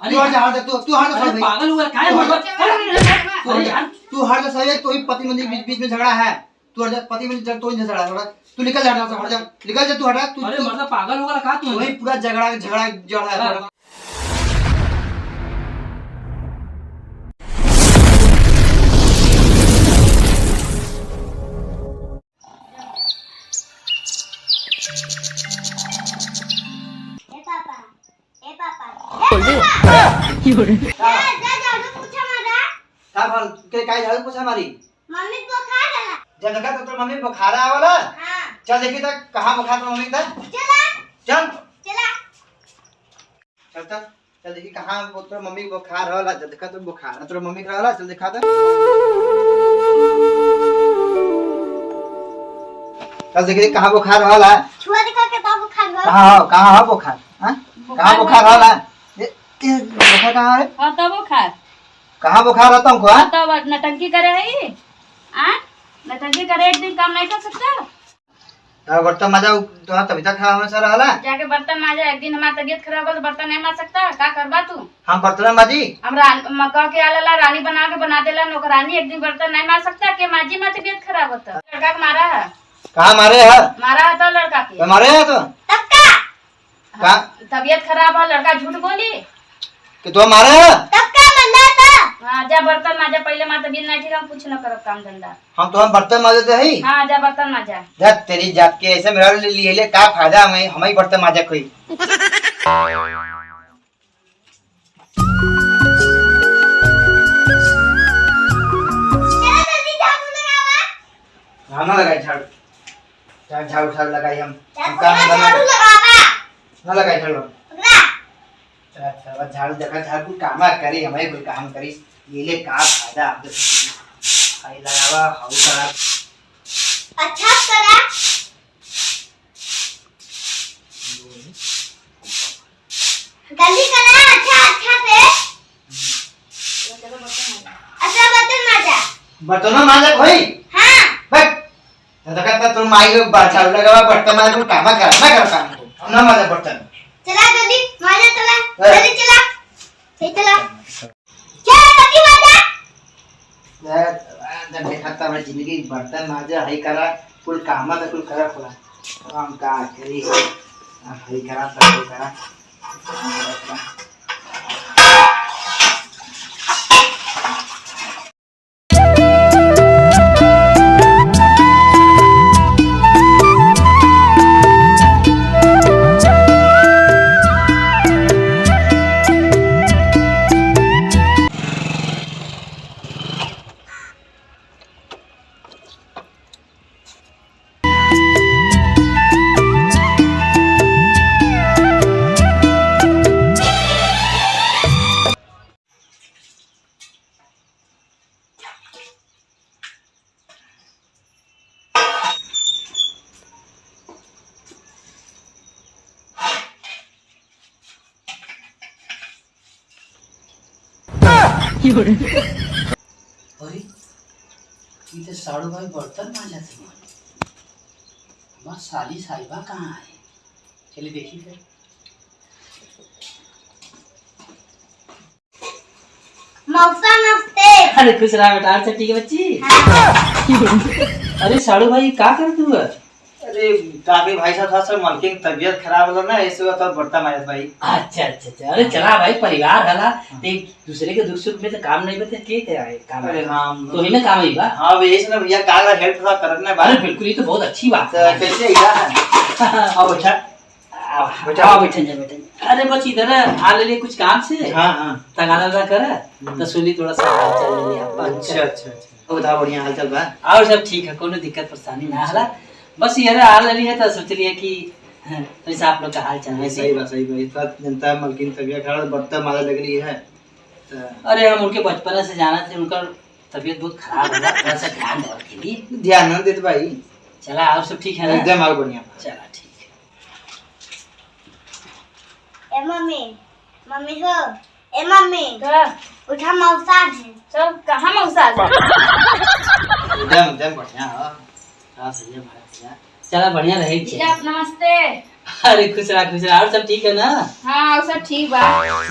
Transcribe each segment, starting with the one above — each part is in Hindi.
अरे तू हट जा, तू हट जा, पागल हुआ काय? तू हट जा सही है। तो ही पति मंदिर बीच में झगड़ा है। तू हट जा, पति मंदिर तो झगड़ा है। तू निकल जा, हट जा, निकल जा, तू हटा। तू अरे मर्दा पागल होगा का तू? वही पूरा झगड़ा झगड़ा जड़ है। काय झालं पूछा मारी मम्मी बुखार है। जब देखा तो मम्मी बुखार है वाला। हां चल देखी तक कहां बुखार था मम्मी का। चला चल चला चलता चल देखी कहां तो मम्मी बुखार होला। जब देखा तो बुखार तो मम्मी का होला। चल दिखा दे। चल देखी कहां बुखार होला। छुआ दिखा के तो बुखार हो। कहां है बुखार? हां कहां बुखार होला? ये बुखार कहां है? हां तब बुखार कहां बुखार है तुमको? हां तब नटंकी करे है। हां नटंकी करे एक दिन काम नहीं कर सकता। तो बर्तन माजा तो तबीयत खराब हमेशा रहला। जाके बर्तन माजा। एक दिन हमारी तबीयत खराब हो तो बर्तन नहीं माज सकता। का करबा तू? हम बर्तन माजी। हमरा मक्का के आला रानी बना देला नौकरानी। एक दिन बर्तन नहीं माज सकता के माजी में तबीयत खराब होता। लड़का के मारा है। कहां मारे है? मारा है तो लड़का के मारे है तो का तबीयत खराब है। लड़का झूठ बोली कि तो मारे है। तब का मंदा था। हां जा बर्तन माजा। पहले मां तबीयत नहीं ठीक हम कुछ न करब काम धंधा। हम तो हम बर्तन माजे दे ही। हां जा बर्तन माजा। जब तेरी जात के ऐसे मेरा लिए का फायदा हम ही बर्तन माजा कोई। चला जल्दी झाड़ू लगावा। हम ना लगाई झाड़ू। झाड़ू लगाई हम झाड़ू लगावा ना लगाई झाड़ू। पकड़ा अच्छा झाड़ू देखा झाड़ू काम करी हमें कोई काम करी ये ले का फायदा आप आई लगावा हाउ करा। अच्छा करा गली करा। अच्छा से अच्छा बर्तन माजा। बर्तन माजा कोई। हां बट देखा तो माई को झाड़ू लगावा बर्तन माजा कोई काम कर मैं कर काम हम ना माजा बर्तन। चला जल्दी माजा। चला जल्दी चला सही चला चल जल्दी माजा। जब देखा था मैं जिंदगी बर्तन माजा हई करा कुल काम तो कुल करा खुला हम का करी हई करा सब करा। अरे इधर साड़ू भाई बर्तन माजा थे। हमारी साली साहिबा कहाँ है? चलिए देखिए फिर। मौसा नमस्ते। अरे खुश रहा बेटा। अच्छा ठीक है बच्ची। अरे साड़ू भाई क्या कर तू? अरे काफी भाई साहब थोड़ा सा मलकिन तबीयत खराब हो ना ऐसे तो बर्तन माजा भाई। अच्छा अरे चला भाई परिवार हला एक दूसरे के दुख सुख में तो काम नहीं बते के क्या है काम। अरे हाँ तो ही ना काम है बा। हाँ वही से ना भैया कागला हेल्प थोड़ा करना है। अरे बिल्कुल ये तो बहुत अच्छी बात तो है। कैसे इधर आओ बेटा आओ बैठे। अरे बस इधर आ ले कुछ काम से। हाँ हाँ तगादा कर तो सुनी थोड़ा सा हाल चाल ले लिया। अच्छा बताओ बढ़िया हाल चाल बा। और सब ठीक है कोनो दिक्कत परेशानी ना हला। बस यार आ रही है तो सोच लिए कि वैसा आप लोग का हाल चाल है। सही बात इतना जनता मलकिन तबीयत खराब बर्तन माजा लग रही है। अरे हम उनके बचपन से जाना थे उनका तबीयत बहुत खराब हो थोड़ा सा ध्यान देने के लिए। ध्यान न देते भाई। चला और सब ठीक है ना? एकदम आओ बढ़िया। चला ठीक ए मम्मी मम्मी हो ए मम्मी का उठा मौसा है। चल कहां मौसा? एकदम बढ़िया। हां हाँ सही है भाई। चला बढ़िया रहेगी। जीजा नमस्ते। अरे खुश रहा और सब ठीक है ना? हाँ और सब ठीक बा।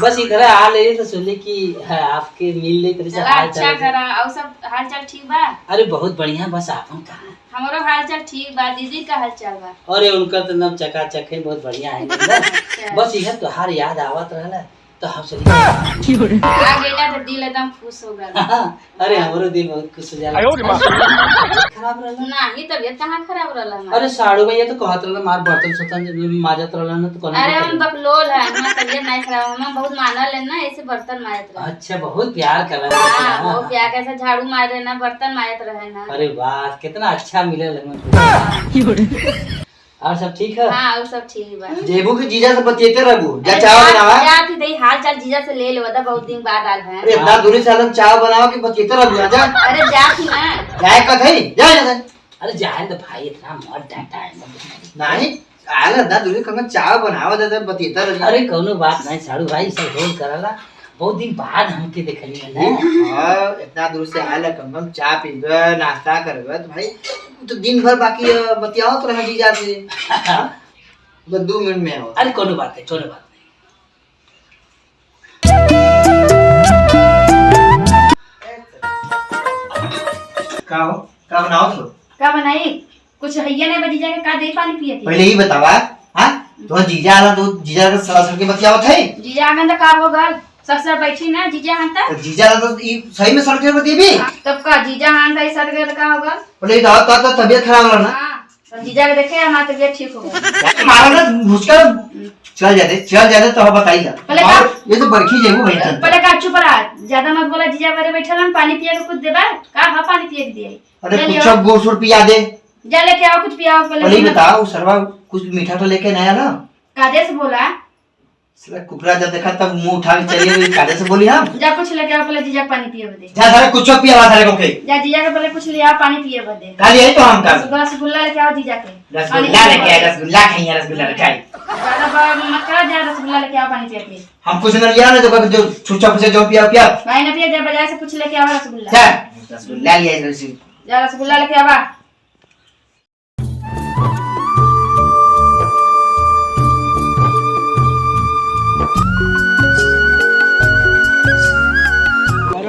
बस इधर आ ले तो सुनले कि आपके मिल ले तरह से चला हाल अच्छा चाल करा। और सब हाल चाल ठीक बा? अरे बहुत बढ़िया, बस आपन कहा। हमारो हाल चाल ठीक बा। दीदी का हाल चाल बा? अरे उनका तो नम चकाचक है, बहुत बढ़िया है अच्छा। बस यह तोहार याद आवत रहला तो हम चली आ गेला तो दिल एकदम खुश हो गया। अरे हमरो दिल बहुत खुश हो जाला। खराब रहला नहीं तबियत कहाँ खराब रहला हमार? अरे साड़ू भैया तो कहत रहला मार बर्तन सतन माजत रहला ना तो कोनो अरे हम बकलोल है, हमार तबियत नहीं खराब, हम बहुत मानल है ना, ऐसे बर्तन मारत रहे। अच्छा बहुत प्यार कर हाँ वो क्या कैसे झाड़ू मार रहे ना, बर्तन मारत रहे ना। अरे वाह कितना अच्छा मिले लगन। और सब ठीक है? हाँ और सब ठीक बा। जेबू के जीजा से बतिएते रहबू जा अरे चाय बनावा। जाती दई हाल चाल जीजा से ले लेवा, बहुत दिन बाद आल है। अरे इतना दूरी से हम चाय बनावा कि बतिएते रहबू जा। अरे जाती ना। जाए का थई जा जा। अरे जाए तो भाई इतना मत डांटा है। नहीं आला इतना दूरी कम चाय बनावा दे बतिएते रह। अरे कोनो बात नहीं साड़ू भाई सब रोल करला, बहुत दिन बाद हमके देखली है ना। हां इतना दूर से आला कम चाय पीबे नाश्ता करबे तो भाई तो दिन भर बाकी बतियावत रह जीजा से। बस 2 मिनट में आओ। अरे कोनो बात नहीं, कोनो बात का हो का बनाओ तो का बनाई? कुछ हैया नहीं बजी जाके का दे पानी पिए के? पहले ही बतावा। हां तो जीजा आला तो जीजा के ससुर के बतियावत है। जीजा आगन तो का हो गल? ससुर बैठी ना जीजा हंता। तो जीजा आला तो ई सही में सर के बतिएबी। तब का जीजा हंता इस सर के का हो गल? बोले तो तबीयत खराब रहा ना। हां तो जीजा के देखे हमार तबीयत ठीक हो गई। मारा ना भुसका चल जाते तो बताई जा। पहले का ये तो बरखी जेबू भाई चल। पहले का चुप रहा, ज्यादा मत बोला। जीजा बारे बैठल हम पानी पिए के कुछ देबा का? हां पानी पिए के दिए। अरे कुछ गोसुर पिया दे। जा लेके आओ कुछ पियाओ पहले ही बताओ सरवा कुछ मीठा तो लेके नहीं आया ना। कादे से बोला साला कुकरा जब देखा तब मुंह उठा के चली गई काले से बोली हम। जा कुछ लेके आओ पहले जीजा पानी पिए बदे। जा सारे कुछ पिया सारे को के। जा जीजा के पहले कुछ ले आओ पानी पिए बदे। खाली यही तो हम कर। रसगुल्ला लेके आओ जीजा के। रसगुल्ला लेके आए रसगुल्ला खाइए रसगुल्ला लेके आए। ज्यादा बार मत करो, जा रसगुल्ला लेके आओ पानी पिए के। हम कुछ न लिया ना जो छुच्छा फुच्छा जो पिया पिया। भाई ना पिए, जा बाजार से कुछ लेके आओ रसगुल्ला। जा रसगुल्ला लिया इधर जा रसगुल्ला लेके आवा।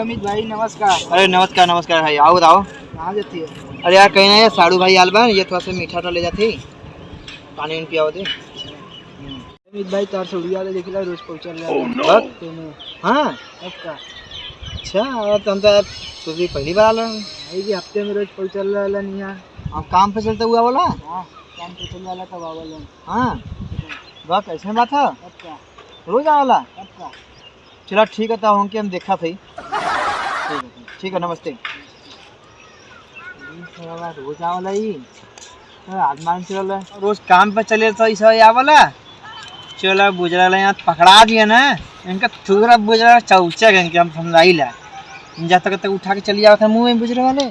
अमित भाई नमस्कार। अरे नमस्कार भाई आओ बताओ कहाँ जाती है? अरे यार कहीं ना यार साड़ू भाई आल बार ये थोड़ा सा मीठा तो ले जाती पानी पियाओ दे। अमित भाई तार सड़िया ले देखला रोज पहुंचल रहा हाँ अब का अच्छा तो हम तो तुझे पहली बार आल भाई जी हफ्ते में रोज पहुंचल रहा नहीं यहाँ। अब काम पे चलते हुआ बोला। हाँ काम पे चल वाला तब आवल हाँ वाह कैसे बात है अब का रोज आवाला। अब का चलो ठीक है तो हमके हम देखा थी। ठीक है नमस्ते। रोज आवाला ही आसमान चल रोज काम पे चले तो ऐसा आवाला। चलो बुजरा यहाँ पकड़ा दिया ना इनका थोड़ा बुजरा चौचा इनके हम समझाई ला जब तक उठा के चली जाओ था मुँह में बुजरे वाले।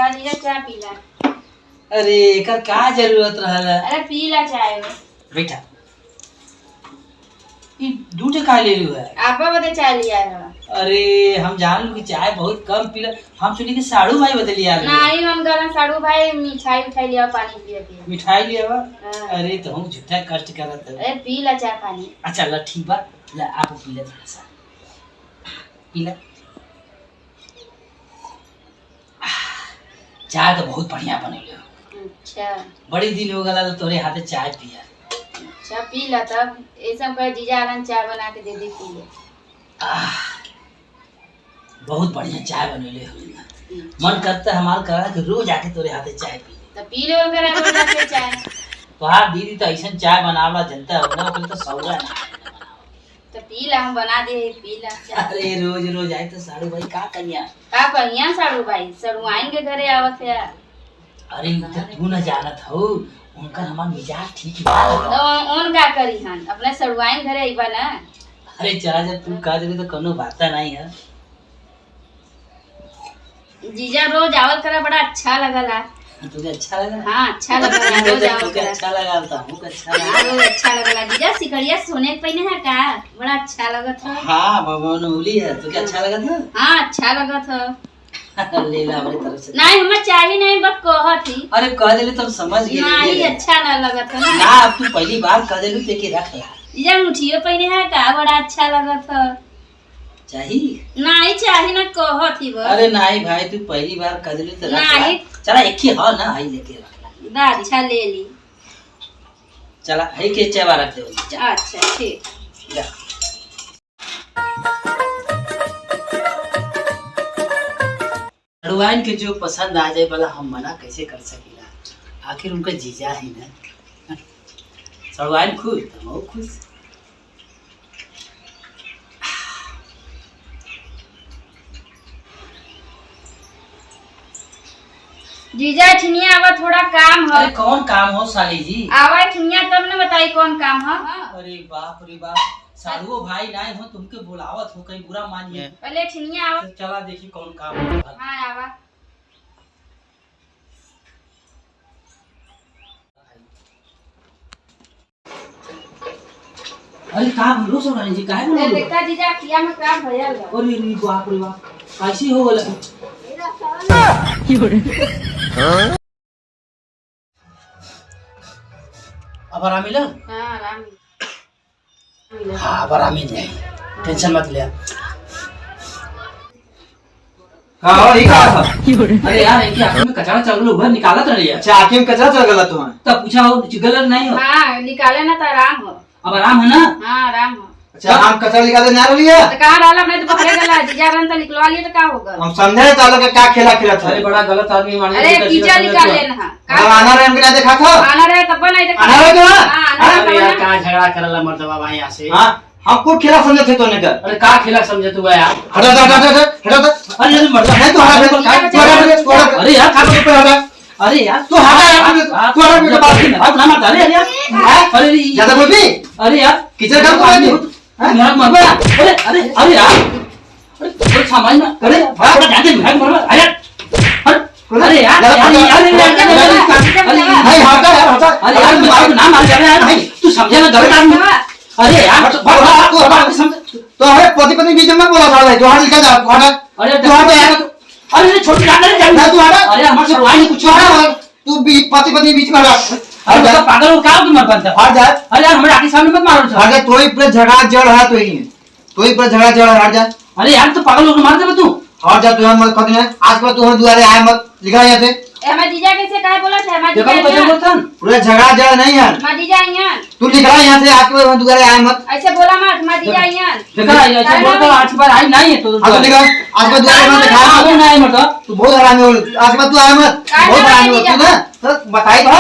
जीजा चाय पीला। अरे एकर का जरूरत रहला? अरे पीला चाय। बेटा ये दूध का ले लियो है। आपा बदे चाय लिया है। अरे हम जान लू कि चाय बहुत कम पीला, हम सुनी कि साड़ू भाई बदल लिया। नहीं हम गरम साड़ू भाई मिठाई उठाई लिया पानी पिए के। मिठाई लिया बा? हाँ। अरे तो हम झूठा कष्ट करत है। अरे पीला चाय पानी। अच्छा ला ठीक बा, ला आप पी ले थोड़ा सा पी ले। चाय तो बहुत बढ़िया बनेले हो। अच्छा बड़ी दिन हो गला तोरे हाथे चाय पिया। अच्छा पी ला तब ऐसा कहे जीजा आनंद चाय बना के दे दे पी ले। बहुत बढ़िया चाय बनेले हो। मन करता है हमार करा कि रोज आके तोरे हाथे चाय पी। तो पी ले और करा रोज आके चाय। तोहार दीदी तो ऐसा चाय बनावला जनता हो ना, तो सौरा ना। तो पी ला हम बना दे पी ला चाय। अरे रोज रोज आए तो साड़ू भाई का कन्या का कहिया साड़ू भाई सड़ुआइन के घरे आवत है। अरे तो तू न जानत हो उनका हमार मिजाज ठीक बा। तो उन का करी हन अपने सड़ुआइन घरे आइबा ना। अरे चला जब तू कह देबे तो कोनो बात नहीं है। जीजा रोज आवत करा बड़ा अच्छा लगला। तुझे अच्छा लगा? हाँ अच्छा लगा रोज आओ तुझे अच्छा लगा था, मुझे अच्छा लगा। हाँ रोज अच्छा लगला जीजा सिकड़िया सोने के पहने है का बड़ा अच्छा लगत है। हाँ बाबा ने बोली है, तुझे अच्छा लगा था? हाँ अच्छा लगत है। ले ला हमारी तरफ से। नहीं हमें चाहिए नहीं बस कहत थी। अरे कह देली तुम समझ गए। नहीं अच्छा ना लगत है ना अब तू पहली बार कह देलू ते के रख ला। जीजा मुठियो पहने है का बड़ा अच्छा लगत है। चाहिए? नहीं चाहिए ना कहत ही बस। अरे नहीं भाई तू पहली बार कह देलू तो रख ला। नहीं। चला एक ही हो ना, आई लेके रख ला। दा अच्छा ले ली। चला है के चाय रख दे। अच्छा ठीक। जा। अड़वाइन के जो पसंद आ जाए वाला हम मना कैसे कर सकेला, आखिर उनका जीजा ही ना। सड़वाइन खुश तो मैं खुश। जीजा ठिनिया आवा थोड़ा काम है। अरे कौन काम हो साली जी? आवा ठिनिया तब न बताई कौन काम है। अरे बाप साधुओ भाई नहीं हो, तुमके बुलावत हो, कहीं बुरा मानिए। पहले ठिनिया आवा। तो चला देखी कौन काम हो। हाँ आवा। अरे का भलो सो रानी जी काहे बोल रहे हो? देखता जीजा किया में काम भयल है। अरे रे बाप रे बाप कैसी हो गला? अब आराम मिला? हाँ आराम। हाँ अब आराम मिल जाए, टेंशन मत ले। हाँ और ये का था? अरे यार इनकी आंखों में कचरा चल रहा उधर निकाला तो नहीं है। अच्छा आँखें में कचरा चल गया तुम्हें? तब पूछा हो गलत नहीं हो? हाँ निकाले ना तो आराम हो। अब आराम है ना? हाँ आराम हो। अच्छा हम कचरा निकाले ना रही है? तो कहाँ डाला मैं तो पकड़े गला जीजा रन तो निकलवा लिए तो क्या होगा? हम समझे तो लोग क्या खेला खेला था। अरे बड़ा गलत आदमी मान अरे कीचड़ निकाल लेना। हम आना रहे हमके ना देखा था? आना रहे तब नहीं देखा। आना रहे तो? हाँ अरे यार कहाँ झगड़ा करला मर्दवा भाई यहाँ से? हाँ हम कुछ खेला समझे थे तो नहीं कर। अरे का खेला समझे तू यार? हटा हटा हटा हटा हटा। अरे ये मर्दवा नहीं तो हटा अरे यार खा तो हटा। अरे यार तू हटा यार तू हटा मेरे बात नहीं। अब ना मत अरे यार अरे ज्यादा बोल भी अरे यार किचन का कोई नहीं। मर मर अरे अरे अरे यार अरे समझ ना अरे थोड़ा ध्यान दे भाग मर अरे अरे यार नहीं हटा यार हटा। अरे यार मैं नाम मार जा रहा है भाई तू समझे ना गलत आदमी। अरे यार तो हमें पति पत्नी बीच में बोला था भाई तू हटा निकल जा तू हटा। अरे तू हटा यार अरे छोटी जान नहीं तू हटा। अरे हमारे से नहीं कुछ हटा तू पति पत्नी बीच में हटा। अरे तो पागल हो क्या हो मर बनता हट जा। अरे यार हमारे आगे सामने मत मारो। हट जा तो ही पूरा झगड़ा जड़ है तो ही तो ही पूरा झगड़ा जड़ हट जा। अरे यार तो पागल हो मार दे तू। हट जा तू हम मत कद आज पर तू हम दुआरे आए मत लिखा यहाँ से। हमारे जीजा कैसे काहे बोला था? हमारे देखो जीजा कैसे यहाँ। बोलता पूरा झगड़ा जड़ नहीं है। हमारे जीजा यहाँ। तू लिख रहा यहाँ से आज पर हम दुआरे आए मत। ऐसे बोला मत हमारे जीजा यहाँ। देखा ऐसे बोलता आज बार आई नहीं है तो आज लिखा आज पर दुआरे मत दिखा आगे नहीं मतलब तू बहुत हरामी हो। आज पर तू आए मत बहुत हरामी हो तू ना तो बताई तो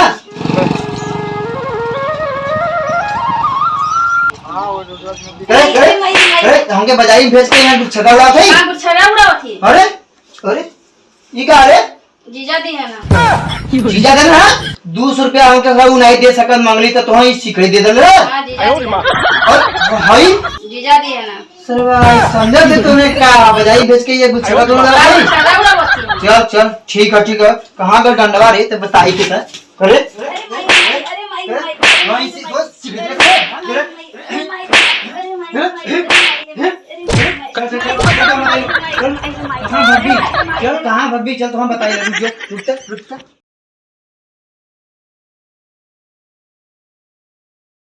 अरे हमके बजाई भेज के यहाँ कुछ छटा उड़ा थे। हाँ कुछ छड़ा उड़ा थी। अरे अरे ये का अरे जीजा दी है ना। जीजा दे ना 200 रुपया हमके सब नहीं दे सकत मंगली तो तुम सिकड़ी दे दल। हाँ जीजा दी है। और हई जीजा दी है ना। सरवा समझा दे तूने क्या बजाई भेज के ये कुछ छटा उड़ा हाँ, थे। छड़ा उड़ा थी। चल चल ठीक है कहाँ का डंडवा रे तो बताई के था। अरे अरे माई वहीं से बस सिकड़ी दे कहाँ भब्बी चल तो हम बताइए रुक जा रुक जा